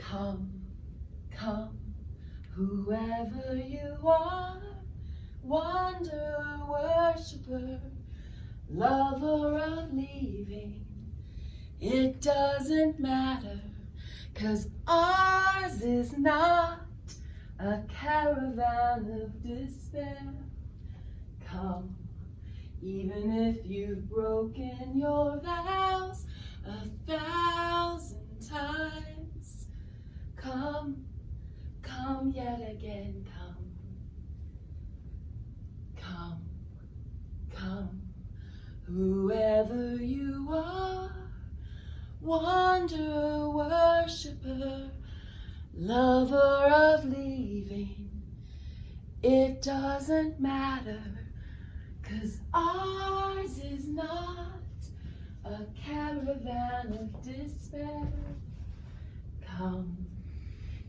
Come, come, whoever you are, wanderer, worshiper, lover of leaving. It doesn't matter, 'cause ours is not a caravan of despair. Come, even if you've broken your vows 1,000 times. Come, come yet again, come. Come, come, whoever you are, wanderer, worshiper, lover of leaving. It doesn't matter, 'cause ours is not a caravan of despair. Come,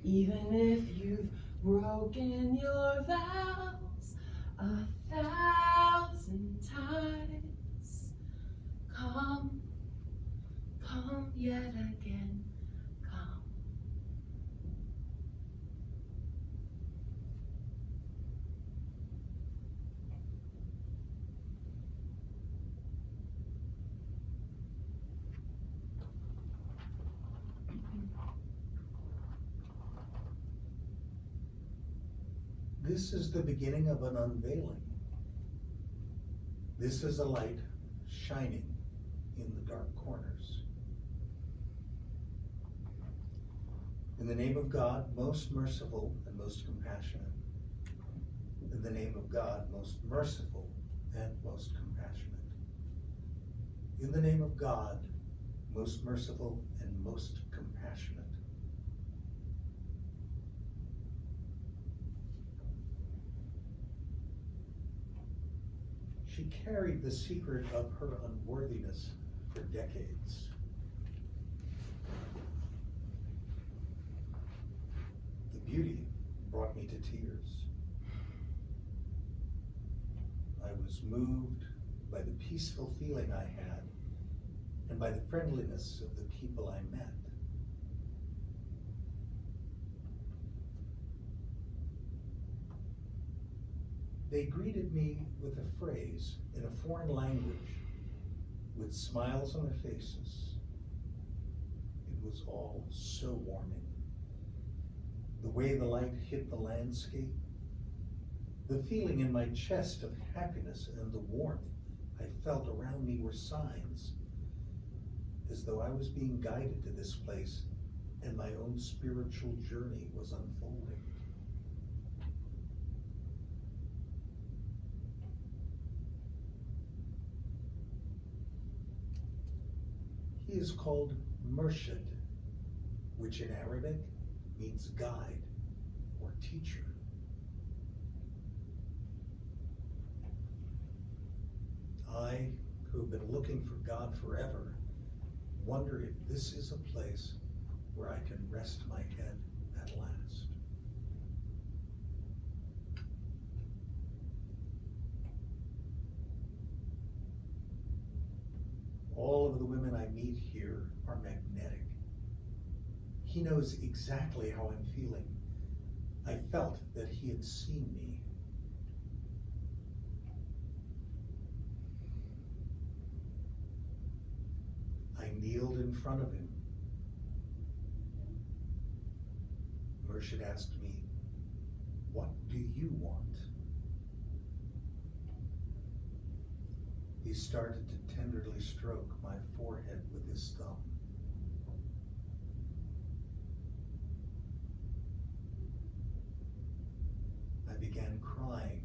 even if you've broken your vows 1,000 times. Come, come yet again, come. This is the beginning of an unveiling. This is a light shining in the dark corners. In the name of God, most merciful and most compassionate. In the name of God, most merciful and most compassionate. In the name of God, most merciful and most compassionate. She carried the secret of her unworthiness for decades. The beauty brought me to tears. I was moved by the peaceful feeling I had and by the friendliness of the people I met. They greeted me with a phrase in a foreign language, with smiles on their faces. It was all so warming. The way the light hit the landscape, the feeling in my chest of happiness and the warmth I felt around me were signs, as though I was being guided to this place and my own spiritual journey was unfolding. He is called Murshid, which in Arabic means guide or teacher. I, who have been looking for God forever, wonder if this is a place where I can rest my head at last. All of the women I meet here are magnetic. He knows exactly how I'm feeling. I felt that he had seen me. I kneeled in front of him. Murshid asked me, "What do you want?" He started to tenderly stroke my forehead with his thumb. I began crying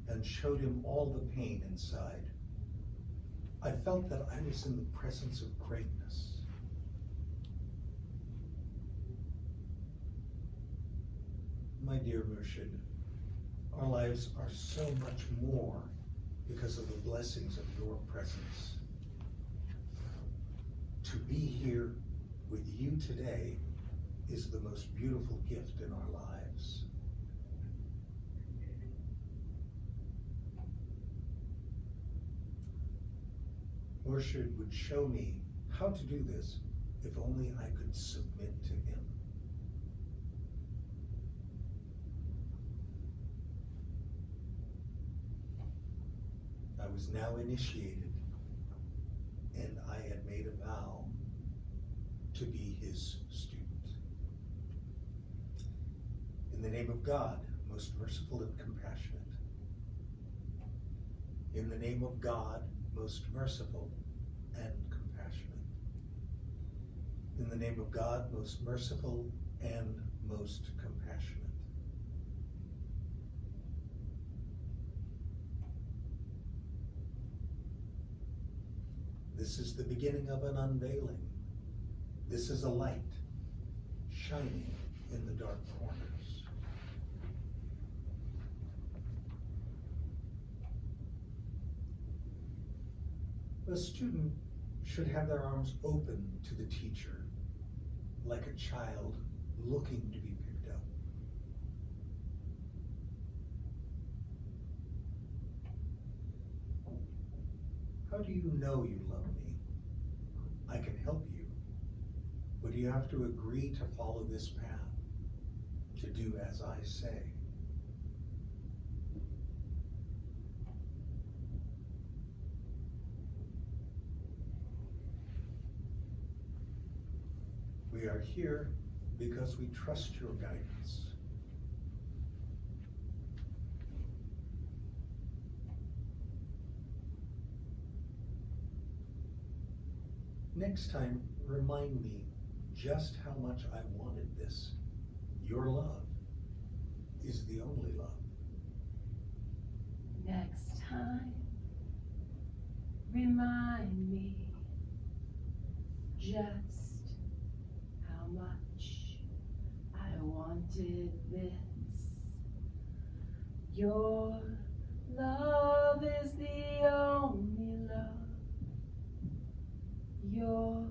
and showed him all the pain inside. I felt that I was in the presence of greatness. My dear Murshid, our lives are so much more because of the blessings of your presence. To be here with you today is the most beautiful gift in our lives. Murshid would show me how to do this if only I could submit to him. was now initiated, and I had made a vow to be his student. In the name of God, most merciful and compassionate. In the name of God, most merciful and compassionate. In the name of God, most merciful and most compassionate. This is the beginning of an unveiling. This is a light shining in the dark corners. A student should have their arms open to the teacher, like a child looking to be picked up. How do you know you love me? I can help you, but you have to agree to follow this path, to do as I say. We are here because we trust your guidance. Next time, remind me just how much I wanted this. Your love is the only love. Next time, remind me just how much I wanted this. Your love is the only love. Your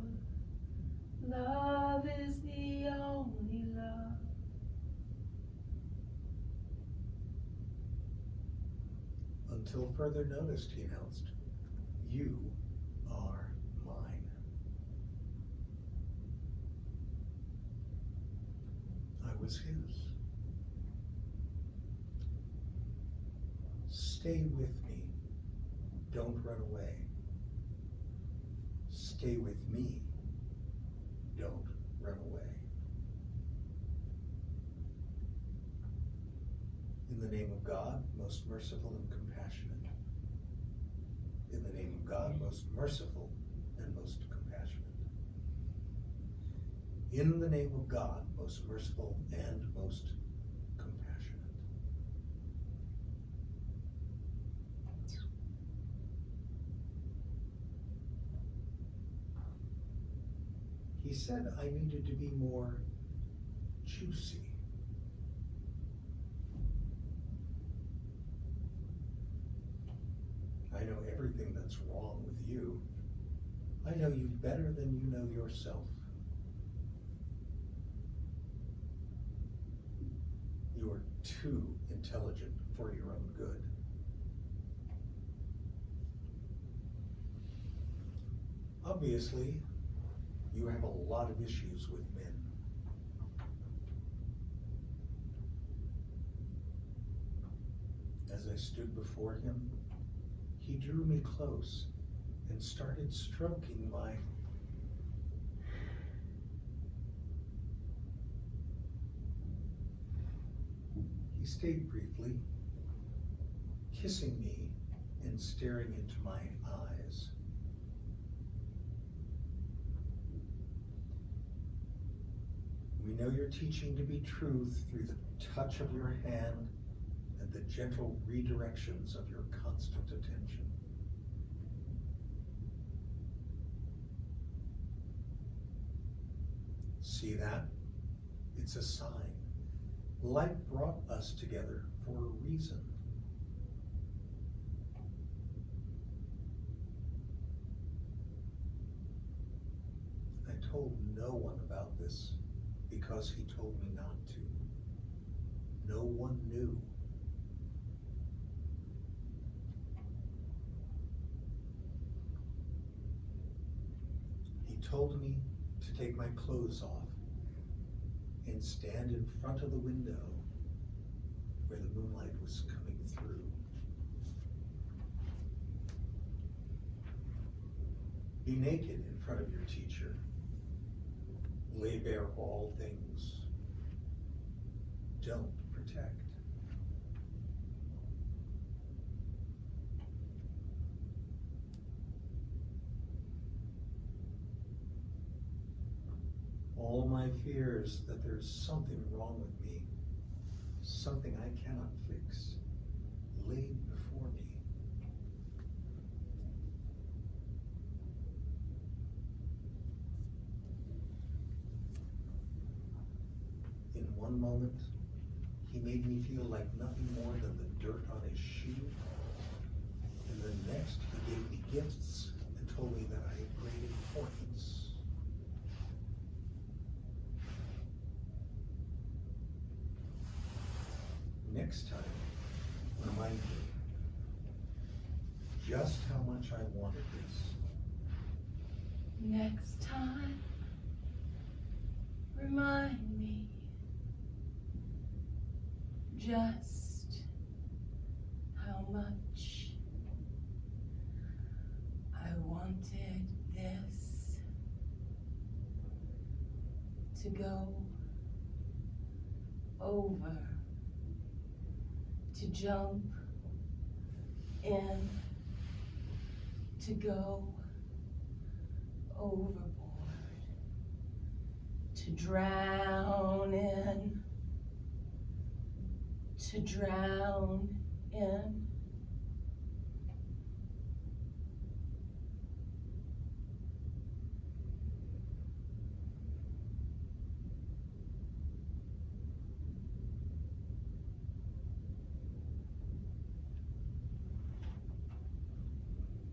love is the only love. Until further notice, he announced, you are mine. I was his. Stay with me. Don't run away. Stay with me. Don't run away. In the name of God, most merciful and compassionate. In the name of God, most merciful and most compassionate. In the name of God, most merciful and most compassionate. He said I needed to be more juicy. I know everything that's wrong with you. I know you better than you know yourself. You are too intelligent for your own good. Obviously, you have a lot of issues with men. As I stood before him, he drew me close and started stroking my He stayed briefly, kissing me and staring into my eyes. We know you're teaching to be truth through the touch of your hand and the gentle redirections of your constant attention. See that? It's a sign. Life brought us together for a reason. I told no one about this because he told me not to. No one knew. He told me to take my clothes off and stand in front of the window where the moonlight was coming through. Be naked in front of your teacher. Lay bare all things. Don't protect. All my fears that there's something wrong with me, something I cannot fix, laid before me. In one moment, he made me feel like nothing more than the dirt on his shoe. And the next, he gave me gifts and told me that I had great importance. Next time, remind me just how much I wanted this. Next time, remind me just how much I wanted this to go over, to jump in, to go overboard, to drown in, to drown in.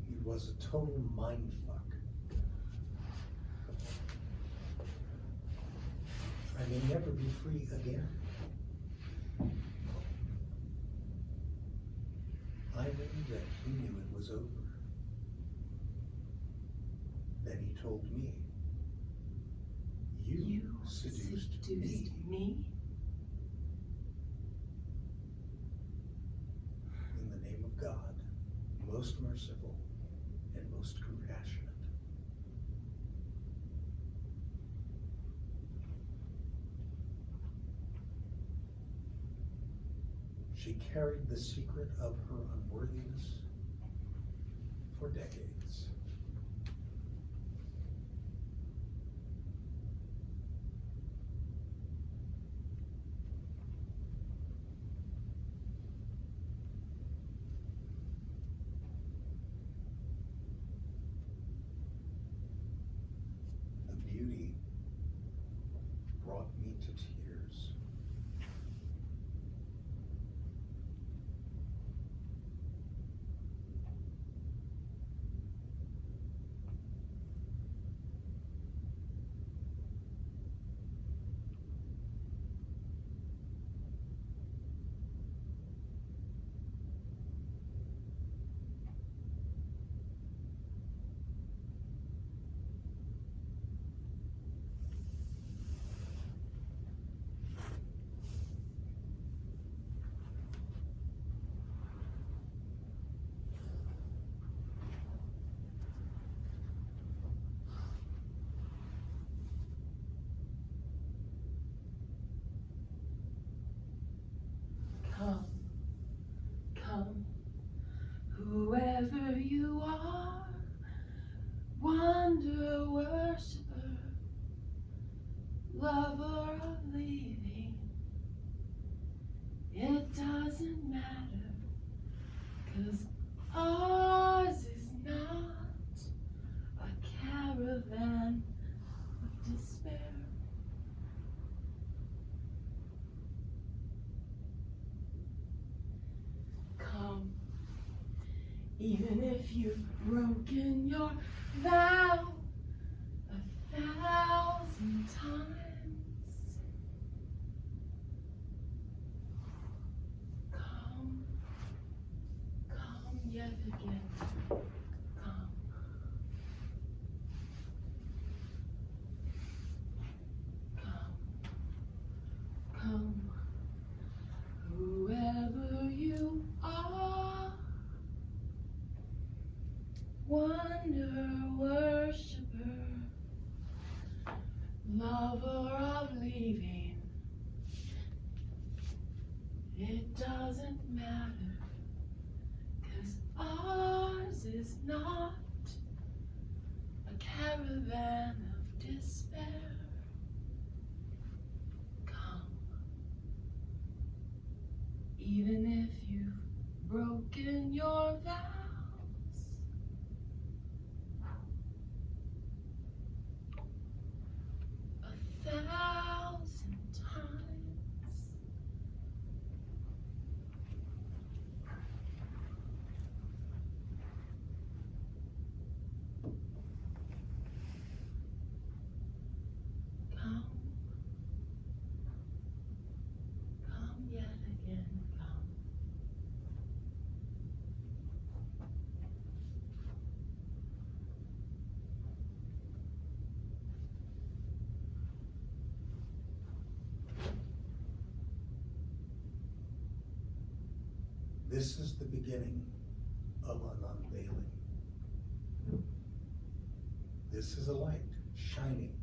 It was a total mindfuck. I may never be free again. I knew that he knew it was over. Then he told me, you seduced me. In the name of God, most merciful and most compassionate. She carried the secret of her unworthiness for decades. The beauty brought me to tears. Come, come, whoever you are, wonder worshiper, lover of leaving. It doesn't matter, 'cause ours is not a caravan of despair. Come, even if you've broken your vow 1,000 times. Come, come yet again. Come. Come, come, whoever you are, wonder, lover of leaving. It doesn't matter, 'cause ours is not a caravan of despair. Come, even if you've broken your vows. A thousand times. Come, come yet again, come. This is the beginning of an unveiling. This is a light shining